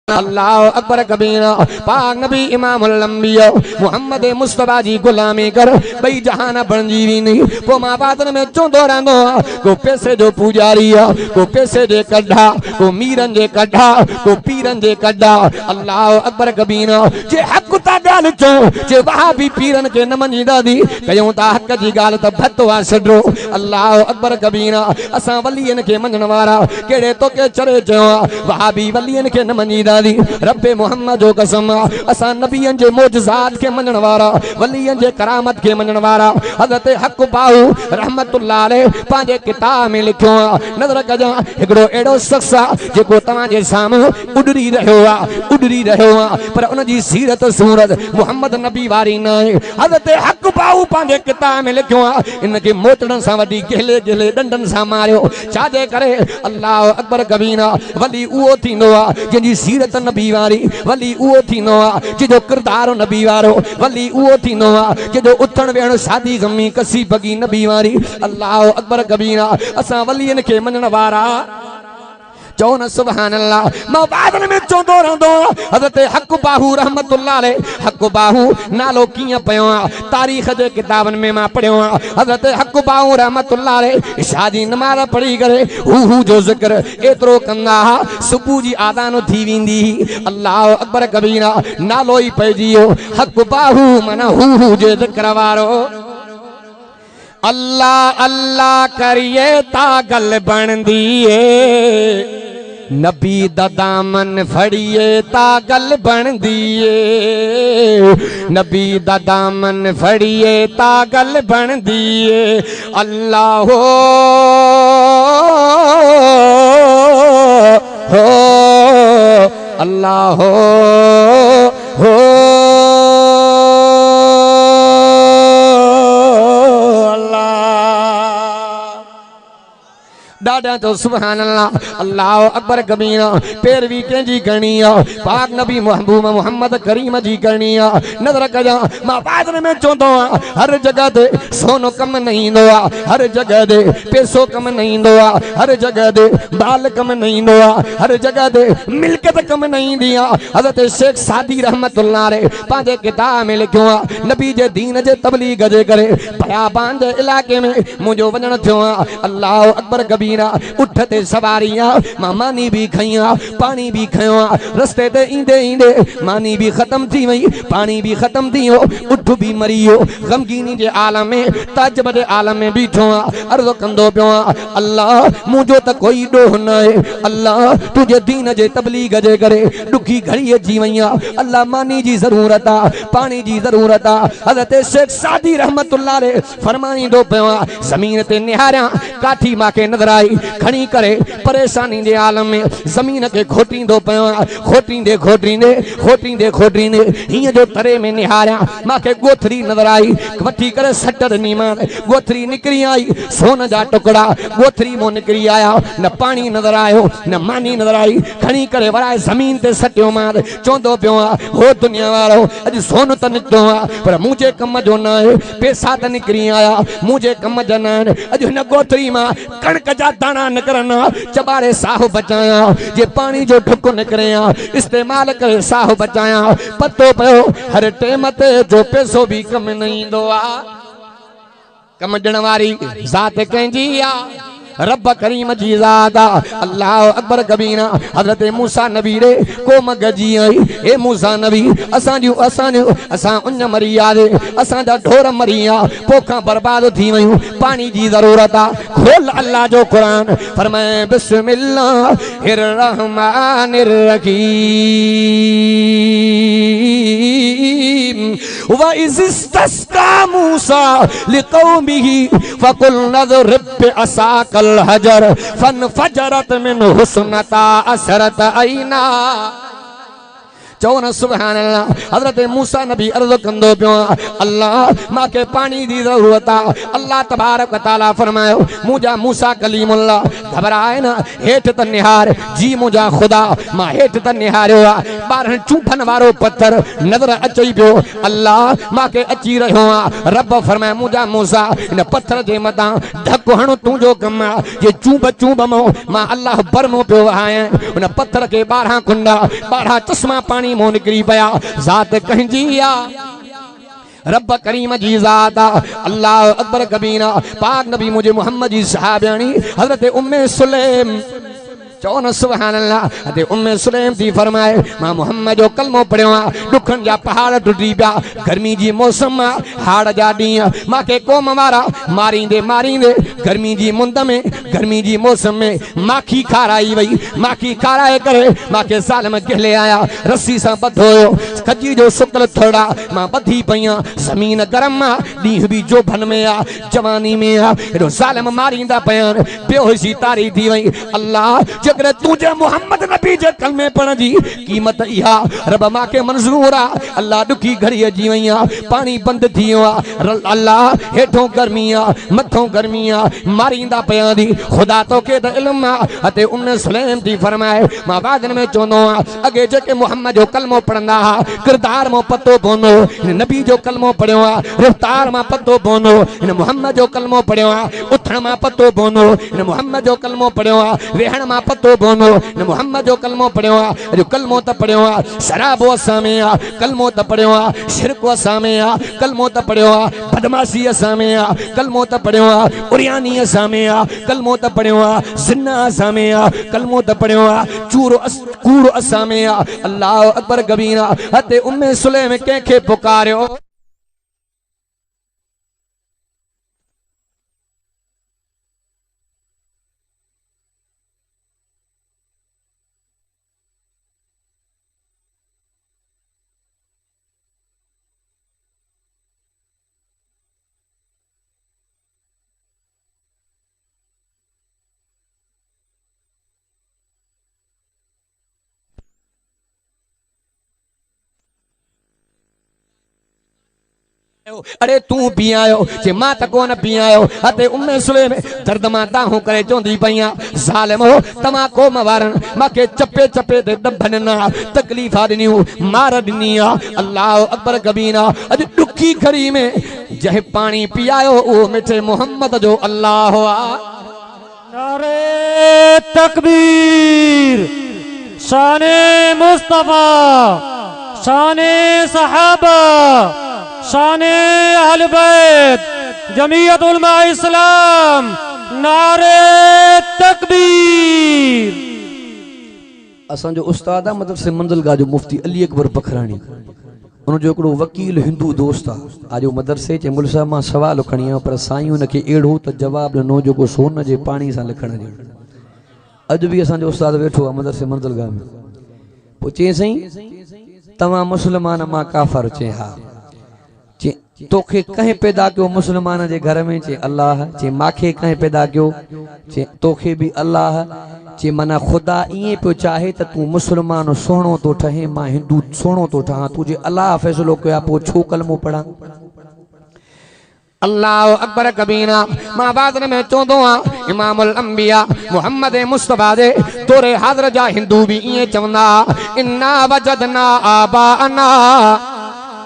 अल्लाह अकबर कबीरा पाक नबी इमामुल अंबिया मुहम्मद मुस्तफा जी गुलामी कर बई जहाना बन जीवी नहीं को मां बादन में चोंदो रहंदो को पैसे जो पुजारी को पैसे जे कढा को मीरन जे कढा को पीरन जे कढा अल्लाह अकबर कबीरा जे हक ता गाल चो जे वहाबी पीरन के न मनीदा दी कयूं ता हक जी गाल त भतवा छडो अल्लाह अकबर कबीरा असा वलियन के मनण वारा केड़े तो के चरे चो वहाबी वलियन के न मनीदा रब्बे मोहम्मद जो कसम असा नबियन जे मोजज़ात के मनण वारा वलियन जे करामत के मनण वारा हज़रत हक बाहू रहमतुल्लाह अलैह पांजे किताब में लिखो नजर कजा एकड़ो एड़ो शख्स जेको तवा जे सामने उडरी रहियो पर उन जी सीरत सूरत मोहम्मद नबी वारी न हज़रत हक बाहू पांजे किताब में लिखो इनके मोतड़न सा वडी गेले गेले डंडन सा मारियो छाजे करे अल्लाह अकबर कबीरा वली उहो थींदो जिंजी सीरत नबी वारी वली उहो थींदो जो किरदार नबी वारो वली उहो थींदो जो उथण वेहण शादी गमी कसी बगी नबी वारी अल्लाह अकबर कबीरा असा वलियन के मनण वारा चो न सुभान अल्लाह मां बादन में चोंदो रहंदो हज़रत हक बाहू रहमतुल्लाह अलैह हक बाहू नालो किया पयो तारीख जे किताबन में मां पढ़ियो हज़रत हक बाहू रहमतुल्लाह अलैह शादी नमाज पढ़ी करे हू जो जिक्र एतरो कंदा सुबह जी आदान थी विंदी अल्लाह अकबर कबीरा नालो ही पइजियो हक बाहू माना हू जे जिक्र वारो अल्लाह अल्लाह करिए ता गल बनदी है नबी दा दामन फड़िए ता गल बनदी है नबी दा दामन फड़िए ता गल बनदी है अल्लाह हो अल्लाह हो दादा तो सुभान अल्लाह अल्लाह अकबर कबीरा पैरवी कंजी करनी पाक नबी महबूब मोहम्मद करीम जी करनी नजर कजा मां बादन में चोंदो हर जगह दे सोनो कम नहीं दो हर जगह दे पैसो कम नहीं दो हर जगह दे बाल कम नहीं दो हर जगह दे मिल्कियत कम नहीं दिया हजरत शेख सादी रहमतुल्लाह अलैह पांजे किताब में लिखो नबी जे दीन जे तबलीग जे करे बयाबान जे इलाके में मुजो वजन थियो अल्लाह अकबर कबीरा उठते सवारियां मानी भी खइया पानी भी खयो रस्ते ते इंदे इंदे मानी भी खत्म थी वई पानी भी खत्म थियो उठ भी मरियो गमगीनी जे आलम में ताजब जे आलम में बीठो अर्ज़ कंदो पियो अल्लाह मुझो त कोई डोह न है अल्लाह तुझे दीन जे तबलीग जे करे दुखी घड़ी अची वईया अल्लाह मानी जी जरूरत पानी जी जरूरत हज़रत शेख सादी रहमतुल्लाह अलैह फरमाईंदो पियो जमीन ते निहारिया काठी माके नजर आई खणी करे परेशानी दे आलम में जमीन के खोटींदो पियो खोटींदे हिय जो तरे में निहारिया माके गोथरी नजर आई वठी करे सटर नीमा गोथरी निकरी आई सोन जा टुकड़ा गोथरी मो निकरी आया न पानी नजर आयो न मानी नजर आई खणी करे वराए जमीन ते सटियो मार चोंदो पियो हो दुनिया वारो अज सोन त निकतो पर मुझे कम जो न है पैसा त निकरी आया मुझे कम जो न अज न गोथरी मा कणक जा दाना निकरना चबारे साहु बचाया जे पानी जो ढुक निकरिया इस्तेमाल करे साहु बचाया पतो पयो हर टेम ते जो पैसो भी कम नहीं दो कम ॾियण वारी ज़ात कंहिंजी रब करीम जी ज़ात अल्लाह अकबर कबीरा हज़रत मूसा नबी रे को मगजी आई ए मूसा नबी असां उन मरिया रे असां जा ढोर मरिया पोखा बर्बाद थी वयूं पानी जी जरूरत खोल अल्लाह जो कुरान फरमाए बिस्मिल्लाहिर रहमानिर रहीम व इज़िस्तस्का मूसा लिकौमिही फकुल नज़रिब बिअसाकल हजर फन फजरत मिन हुस्नता असरत आईना चओ न सुभान अल्लाह। हज़रत मूसा नबी अर्ज़ कंदो पियो अल्लाह मांखे पानी जी ज़रूरत आहे। अल्लाह तबारक व तआला फरमायो मुंहिंजा मूसा कलीमुल्लाह घबराए न हेठि त निहार जी मुंहिंजा ख़ुदा मां हेठि त निहारियो आहे 12 चूंठनि वारो पत्थर नज़र अचे पियो अल्लाह मांखे अची रहियो आहे। रब फरमाए मुंहिंजा मूसा इन पत्थर जे मथां ढक हण तुंहिंजो कमु आहे जे चूंब चूंब मां अल्लाह बरमो पियो आहियां उन पत्थर खे 12 कुंडा 12 चश्मा पानी मों निकिरी पिया ज़ात कंहिंजी आहे रब करीम जी ज़ात अल्लाह अकबर कबीरा पाक नबी मुझे मोहम्मद जी साहबियाणी हज़रत उम्मे सुलैम चओ न सुभान अल्लाह। ते उम्मे सुलैम थी फरमाए मां मोहम्मद जो कलमो पढ़ियो आहे दुखन जा पहाड़ टुटी पिया गर्मी जी मौसम हाड़ जा ॾींहं मांखे क़ौम वारा मारींदे मारींदे गर्मी जी मुंद में गर्मी जी मौसम में माखी खाराई वई माखी खाराए करे मांखे सालम गिले आया रस्सी सां ॿधो हुयो खजी जो सुकल थोड़ा मां ॿधी पई ज़मीन गरम आहे ॾींहं बि जोभन में आहे जवानी में आहे हेॾो सालम मारींदा पिया बेहोशी तारी थी वई अल्लाह जगरे तुझे मोहम्मद नबी जे कलमे पढ़ण जी कीमत इहा रब मांखे मंज़ूर आहे अल्लाह दुखी घड़ी अची वई आहे पानी बंदि थी वियो आहे अल्लाह हेठों गर्मी आहे मथों गर्मी आहे मारींदा पिया थी ख़ुदा तोखे त इल्मु आहे अते उम्मे सुलैम थी फरमाए मां वादन में चवंदो आहियां अॻे जेके मोहम्मद जो कलमो पढ़ंदा हुआ किरदार मां पतो पवंदो हिन नबी जो कलमो पढ़ियो आहे रफ़्तार मां पतो पवंदो हिन मोहम्मद जो कलमो पढ़ियो आहे उथण मां पतो पवंदो हिन मोहम्मद जो कलमो पढ़ियो आहे वेहण मां पतो पवंदो न मोहम्मद जो कलमो पढ़ियो आहे अॼु कलमो त पढ़ियो आहे शराबो असां में आहे कलमो त पढ़ियो आहे शिरको असां में आहे कलमो त पढ़ियो आहे बदमाशी असां में आहे कलमो त पढ़ियो आहे उरियानी असां में आहे कलमो त पढ़ियो आहे ज़िना असां में आहे कलमो त पढ़ियो आहे कूड़ असां में आहे अल्लाह अकबर कबीरा हते उम्मे सुलैम कंहिंखे पुकारियो अरे तू पी आयो जे मां त कोन पी आयो हते उम्मे सुलैम दर्द मां ताहूं करे चवंदी पईया ज़ालिमो तमां क़ौम वारनि मांखे चपे चपे ते दब ॾिना तकलीफ़ ॾिनियूं मार ॾिनी आहे अल्लाह अकबर कबीरा अॼु ॾुखी घड़ी में जंहिं पाणी पीआयो उहो मिठे मोहम्मद जो अल्लाह आहे। नारे तकबीर शाने मुस्तफा शाने सहाबा शाने अहल बैत जमीयत उलमा इस्लाम नारे तकबीर। असांजो उस्ताद आहे मदरसे मंज़िलगाह जो मुफ्ती अली अकबर बखराणी उनजो हिकिड़ो वकील हिंदू दोस्त आहे आज मदरसे चे मुल्क साहब मां सवाल खणी आयो पर साईं उनखे अहिड़ो त जवाब ॾिनो जेको सोन जे पाणी सां लिखण जहिड़ो। अॼु बि असांजो उस्ताद वेठो आहे मदरसे मंज़िलगाह में पोइ चई साईं तव्हां मुस्लमान मां काफ़र चई हा तोखे कहीं पैदा कयो मुसलमान जे घर में चे अल्लाह चे माखे कहीं पैदा कयो चे तोखे भी अल्लाह चे मना खुदा इए पियो चाहे त तू मुसलमान सोहणो तो ठहे मां हिंदू सोहणो तो ठहां तुझे अल्लाह फैसलो कया पो छो कलमो पढ़ा। अल्लाह अकबर कबीरा मां बादन में चवंदो आहियां इमामुल अंबिया मोहम्मद मुस्तफा दे तोरे हाज़र जा हिंदू भी इए चवंदा इन्ना वजदना आबाना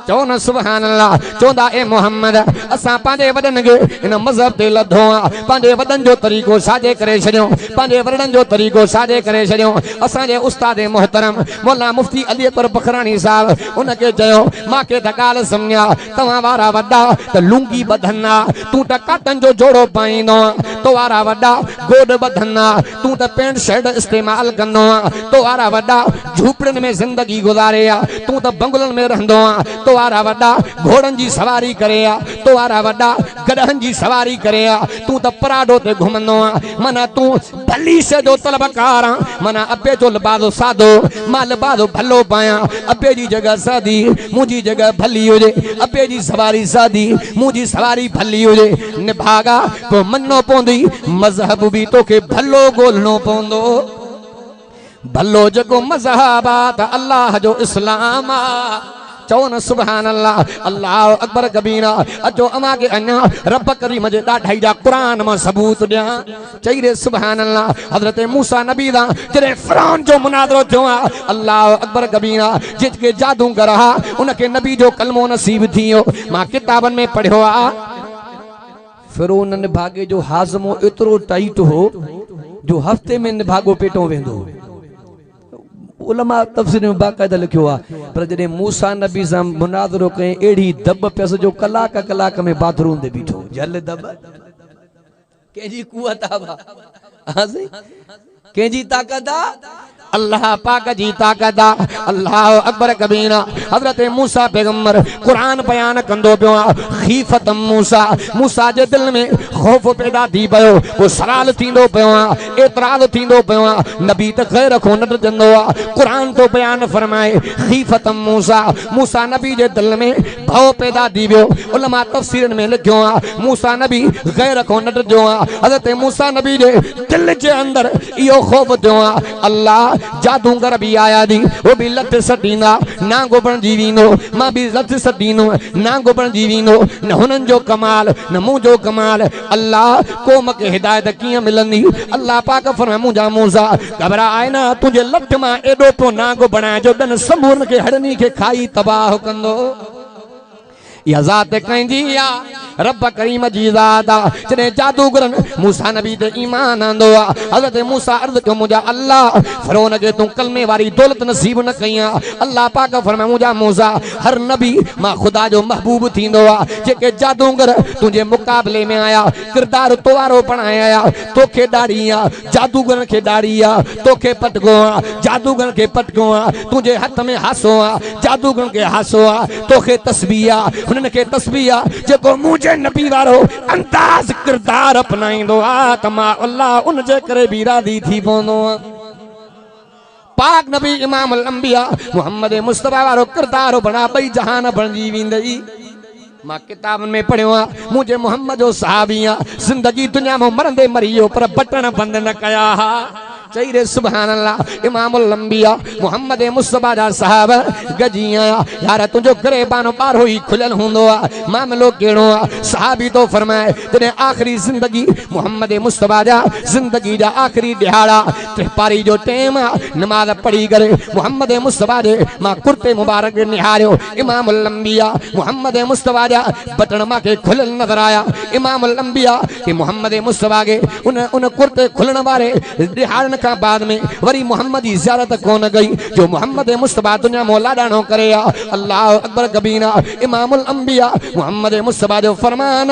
चो न सुभान अल्लाह चौंदा ए मोहम्मद असां पांजे वडन के इन मजहब ते लधो पांजे वडन जो तरीको साजे करे छड्यो पांजे वडन जो तरीको साजे करे छड्यो। असां जे उस्ताद मोहतरम मौलाना मुफ्ती अली अकबर बखरानी साहब उनके जयो माके त गाल समझा तवा वारा वड्डा त लुंगी बधना तू त काटन जो जोड़ो पाइनो तो वारा वड्डा गोड बधना तू त पेंट शर्ट इस्तेमाल करनो तो वारा वड्डा झूपड़न में जिंदगी गुजारे तू त बंगलन में रहंदो तो वारा वड्डा घोड़न जी सवारी करे तो वारा वड्डा गधन जी सवारी करे तू त पराडो ते घुमंदो मना तू भली से जो तलबकार मना अबे जो लिबासो सादो मां लिबासो भलो पाया अबे जी जगह सादी मुजी जगह भली होजे अबे जी सवारी सादी मुजी सवारी भली होजे निभागा तो मन्नो पौंदी मजहब भी तोखे भलो गोलनो पौंदो। भलो जको मज़हब आ त अल्लाह जो इस्लाम आ चौन सुभान अल्लाह अल्लाह अकबर कबीरा अचो अमा के अन्या रब करीम जे ॾाढाई जा कुरान मां सबूत ॾियां चई रे सुभान अल्लाह हज़रत मूसा नबी दा जॾहिं फ़िरौन जो मुनाज़रो थियो आहे अल्लाह अकबर कबीरा जेके जादूगर हा उनखे नबी जो कलमो नसीब थियो मां किताबनि में पढ़ियो आहे फ़िरौन निभागे जो हाज़मो एतिरो टाइट हो जो हफ़्ते में निभागो पेटो वेंदो उलमा तफ़सीर में बाक़ायदा लिखियो आहे पर जॾहिं मूसा नबी सां मुनाज़रो कयईं अहिड़ी दब पियसि जो कलाक कलाक में बाथरूम ते बीठो जल दब कंहिंजी कुवत आहे कंहिंजी ताक़त आहे अल्लाह पाक जी ताक़त आ अल्लाह अकबर कबीरा हज़रत मूसा पैगंबर कुरान बयान कंदो पियो आहे खीफ़त मूसा मूसा जे दिल में खौफ पैदा थी पियो वो सवाल थींदो पियो आहे एतराज़ थींदो पियो आहे नबी त ग़ैर खो न ॾिजंदो आहे कुरान तो बयान फरमाए खीफ़त मूसा मूसा नबी जे दिल में भव पैदा थी वियो उलमा तफ़सीरनि में लिखियो आहे मूसा नबी ग़ैर खो न ॾिजो आहे हज़रत मूसा नबी जे दिल जे अंदर इहो खौफ थियो आहे अल्लाह जादूगर भी आया दी वो भी लत सटींदा नांगो बणजी वेंदो मां भी लत सटींदो नांगो बणजी वेंदो न हुननि जो कमाल न मुंहिंजो कमाल अल्लाह क़ौम खे हिदायत कीअं मिलंदी अल्लाह पाक फरमाए मुंहिंजा मूसा घबराए न तुंहिंजे लट मां एॾो पियो नांगो बणाए जो ॾन समूरनि खे हड़नी खे खाई तबाह कंदो या ज़ात कंहिंजी आहे रब करीम जी ज़ात आहे जॾहिं जादूगरनि मूसा नबी ते ईमान आंदो आहे हज़रत मूसा अर्ज़ कयो मुंहिंजा अल्लाह फ़िरौन खे तूं कलमे वारी दौलत नसीब न कई आहे अल्लाह पाक फरमाए मुंहिंजा मूसा हर नबी मां ख़ुदा जो महबूब थींदो आहे जेके जादूगर तुंहिंजे मुक़ाबले में आया किरदार तोवारो बणाया तोखे ॾाढ़ी आहे जादूगरनि खे ॾाढ़ी आहे तोखे पटको आहे जादूगरनि खे पटको आहे तुंहिंजे हथ में हासो आहे जादूगरनि खे हासो आहे तोखे तस्बीह आहे हुननि खे तस्बीह आहे जेको मुंहिंजे नबी वारो अंदाज़ किरदार अपनाईंदो आहे त मां अल्लाह उन जे करे भी राज़ी थी पवंदो आहियां पाक नबी इमाम अंबिया मोहम्मद मुस्तफा वारो किरदार बणा ॿई जहान बणजी वेंदई मां किताबनि में पढ़ियो आहे मुंहिंजे मोहम्मद जो सहाबी आहे ज़िंदगी दुनिया में मरंदे मरी वियो पर बटण बंदि न कया हा चई रे सुभान अल्लाह इमामुल अंबिया मोहम्मद मुस्तफा जा साहब गजी आया यार तुंहिंजो गिरेबानो ॿारहो ई खुलियल हूंदो आहे मामिलो कहिड़ो आहे सहाबी तो फरमाए जॾहिं आख़िरी ज़िंदगी मोहम्मद मुस्तफा जा ज़िंदगी जा आख़िरी ॾिहाड़ा त्रिपारी जो टाइम आहे नमाज़ पढ़ी करे मोहम्मद मुस्तफा जे मां कुर्ते मुबारक निहारियो इमामुल अंबिया मोहम्मद मुस्तफा जा बटण मूंखे खुलियल नज़र आया इमामुल अंबिया कि मोहम्मद मुस्तफा के उन कुर्ते खुलण वारे ॾिहाड़नि का बाद में वरी मोहम्मद की ज़ियारत कोन गई जो मोहम्मद मुस्तफा दुनिया में लाडानो करे अल्लाह अकबर कबीरा इमामुल अंबिया मोहम्मद मुस्तफा जो फरमान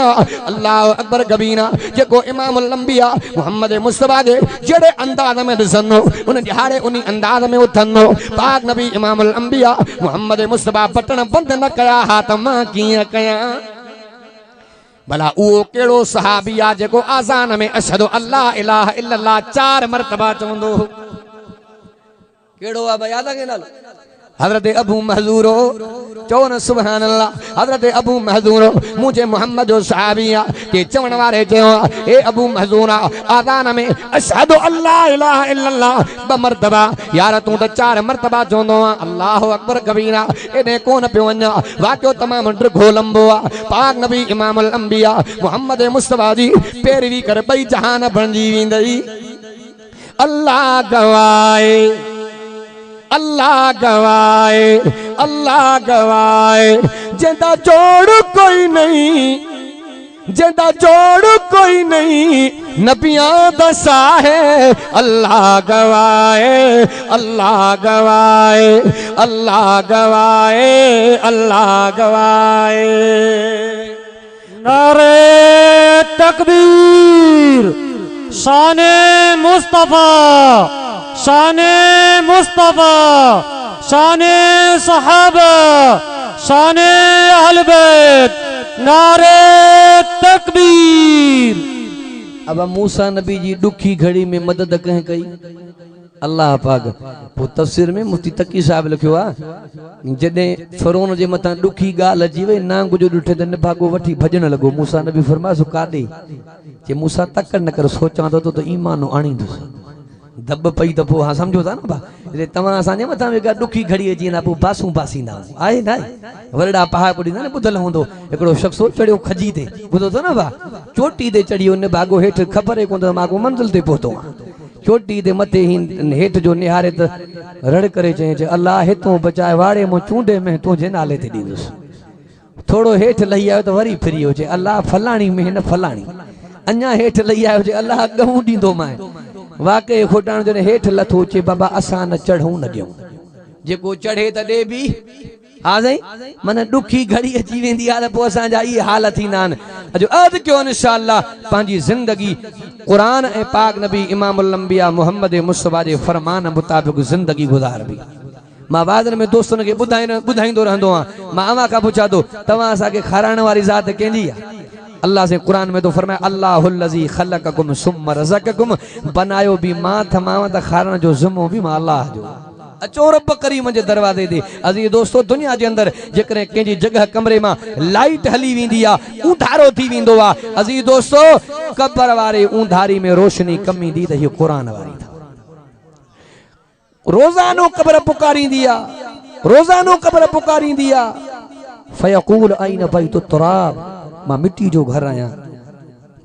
अल्लाह अकबर कबीरा जेको इमामुल अंबिया मोहम्मद मुस्तफा जे जड़े अंदाज में ॾिसंदो उन ॾिहाड़े उन अंदाज में उथंदो पाक नबी इमामुल अंबिया मोहम्मद मुस्तफा बटन बंद न कया हा त मां कीअं कयां भला उहो कहिड़ो सहाबी आहे जेको आज़ान में अशहदु अल्लाह इलाहा इल्लल्लाह 4 मरतबा चवंदो कहिड़ो आहे याद आहे नालो हज़रत अबू महज़ूरो चओ न सुभान अल्लाह हज़रत अबू महज़ूरो मुझे मोहम्मद जो सहाबी आहे के चवण वारे चयो ए अबू महज़ूरा आज़ान में अशहदु अल्लाह इलाहा इल्लल्लाह 2 मरतबा यार तूं त 4 मरतबा चवंदो आहे अल्लाह अकबर कबीरा एॾे कोन पियो वञा वाक़ियो तमामु ड्रिघो लंबो आहे पाक नबी इमामुल अंबिया मोहम्मद मुस्तफा जी पैरवी कर ॿई जहान बणजी वेंदई अल्लाह गवाए अल्लाह गवाए अल्लाह गवाए जिंदा जोड़ कोई नहीं जिंदा जोड़ कोई नहीं नबियां दसा है अल्लाह गवाए अल्लाह गवाए अल्लाह गवाए अल्लाह गवाए नारे तकबीर शाने मुस्तफा शाने मुस्तफा शाने सहाबा शाने अहल बैत नारे तकबीर अब मूसा नबी जी दुखी घड़ी में मदद कहीं कई अल्लाह पाक वो तफसीर में मुफ्ती तकी साहब लिखियो आहे जॾहिं फ़िरौन जे मथां दुखी ॻाल्हि अची वई नांग जो ॾिठे त निभागो वठी भॼण लॻो मूसा नबी फरमायो काॾे जे मूसा तक न कर सोचां थो त ईमान आणींदुसि दब पई त पोइ हा सम्झो था न भा तव्हां असांजे मथां वेका ॾुखी घड़ी अची वेंदा पोइ बासूं बासींदा आहे न वरड़ा पहाड़ ॿुधींदा न ॿुधल हूंदो हिकिड़ो शख़्स चढ़ियो खजी ते ॿुधो थो न भा चोटी ते चढ़ी हुन भाॻो हेठि ख़बर ई कोन अथव मां को मंज़िल ते पहुतो आहियां चोटी ते मथे हेठि जो निहारे त रड़ करे चई अलाह हितों बचाए वाड़े मूं चूंडे में तुंहिंजे नाले ते ॾींदुसि थोरो हेठि लही आयो त वरी फिरी हुजे अलाह फलाणी में न फलाणी अञा हेठि लही आयो हुजे अलाह ॻहूं ॾींदो मां वाकई खोटाण जॾहिं हेठि लथो अचे बाबा असां न चढ़ूं न ॾियूं जेको चढ़े त ॾे बि हा साईं माना ॾुखी घड़ी अची वेंदी आहे त पोइ असांजा इहे हाल थींदा आहिनि अॼु अर्ज़ु कयो इंशाअल्लाह पंहिंजी ज़िंदगी क़ुरान ऐं पाक नबी इमामुल अंबिया मुहम्मद मुस्तफ़ा जे फरमान मुताबिक़ ज़िंदगी गुज़ारबी मां वादन में दोस्तनि खे ॿुधाईंदो रहंदो आहियां मां अव्हां खां पुछां थो तव्हां असांखे खाराइण वारी ज़ात कंहिंजी आहे अल्लाह से कुरान में तो फरमाया अल्लाहुल्लज़ी ख़लक़कुम सुम्मा रज़क़कुम बनायो भी मां थमाव त खारण जो ज़िम्मो भी मां अल्लाह जो अचो रब करीम जे दरवाज़े ते अज़ीज़ दोस्तो दुनिया जे अंदर जेकॾहिं कंहिंजी जगह कमरे में लाइट हली वेंदी आहे ऊंधारो थी वेंदो आहे अज़ीज़ दोस्तो कब्र वारे ऊंधारी में रोशनी कमी दी त हीअ क़ुरान वारी रोज़ानो कब्र पुकारींदी आहे रोज़ानो कब्र पुकारींदी आहे फयक़ूल अइन बैतुत तुराब मां मिट्टी जो घर आहियां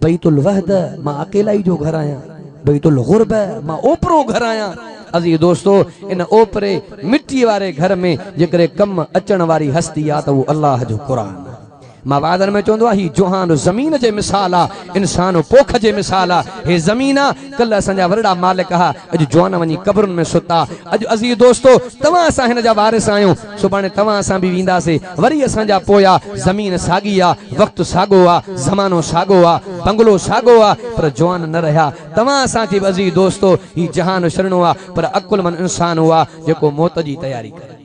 बैतुल वहद मां अकेलाई जो घर आहियां बैतुल गुरब मां ओपरो घर आहियां अज़ीज़ दोस्तो इन ओपरे मिट्टी वारे घर में जेकॾहिं कम अचण वारी हस्ती आहे त उहो अल्लाह जो क़ुरान मां वादन में चवंदो आहे ही जुहान ज़मीन जे मिसाल आहे इंसान पोख जे मिसाल आहे हे ज़मीन आहे कल्ह असांजा वॾा मालिक हा अॼु जुवान वञी क़बरुनि में सुता अॼु अज़ीज़ दोस्तो तव्हां असां हिन जा वारिस आहियूं सुभाणे तव्हां असां बि वेंदासीं वरी असांजा पोया ज़मीन साॻी आहे वक़्तु साॻो आहे ज़मानो साॻो आहे बंगलो साॻो आहे पर जुवान न रहिया तव्हां असांखे बि अज़ीज़ दोस्तो ही जहान छॾिणो आहे पर अकुलमंद इंसान हुआ जेको मौत जी तयारी करे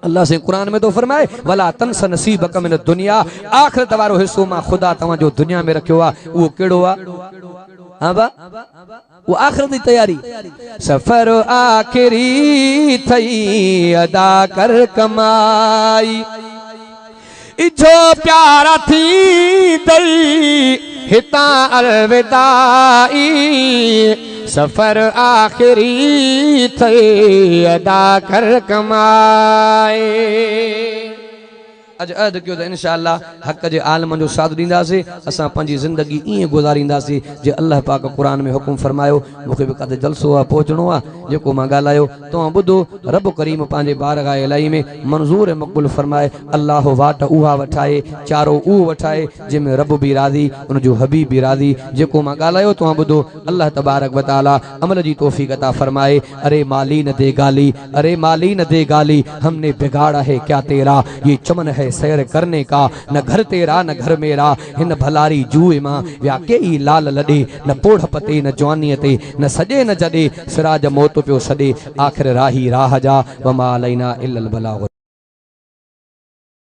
अल्लाह से कुरान में तो फरमाए वला तंस नसीबक मिन दुनिया आखिरत वारो हिस्सो मां खुदा तव्हां जो दुनिया में रखियो आहे उहो कहिड़ो आहे हां बा वो आखिरत की तैयारी सफर आखिरी थई अदा कर कमाई इजो प्यारा थी दई हिता अलविदाई सफर आखिरी थे अदा कर कमाए अज अद क्यों इंशाअल्लाह हक जे आलमन जो साथ दींदासीं असां पंहिंजी ज़िंदगी ईअं गुज़ारींदासीं जे अल्लाह पाक कुरान में हुकुम फरमायो मूंखे बि काथे जलसो आहे पहुचणो आहे जेको मां ॻाल्हायो तव्हां ॿुधो रब करीम पंहिंजे बारगाह इलाही में मंज़ूर ऐं मक़बूल फरमाए अल्लाह वाट उहा वठाए चारो उहो वठाए जंहिंमें रब बि राज़ी उनजो हबीब बि राज़ी जेको मां ॻाल्हायो तव्हां ॿुधो अल्लाह तबारक व तआला अमल जी तौफ़ीक़ अता फरमाए अरे माली न दे गाली अरे माली न दे गाली हमने बिगाड़ा है क्या तेरा ये चमन है सैर करने का न घर तेरा न घर मेरा हिन भलारी जूए मां व्या के लाल लॾे न पोढ़ पते न जवानीअ ते न सॼे न जॾे सिराज मौत पियो सॾे आख़िर राही राह जा वमा अलैना इल्लल बलाग।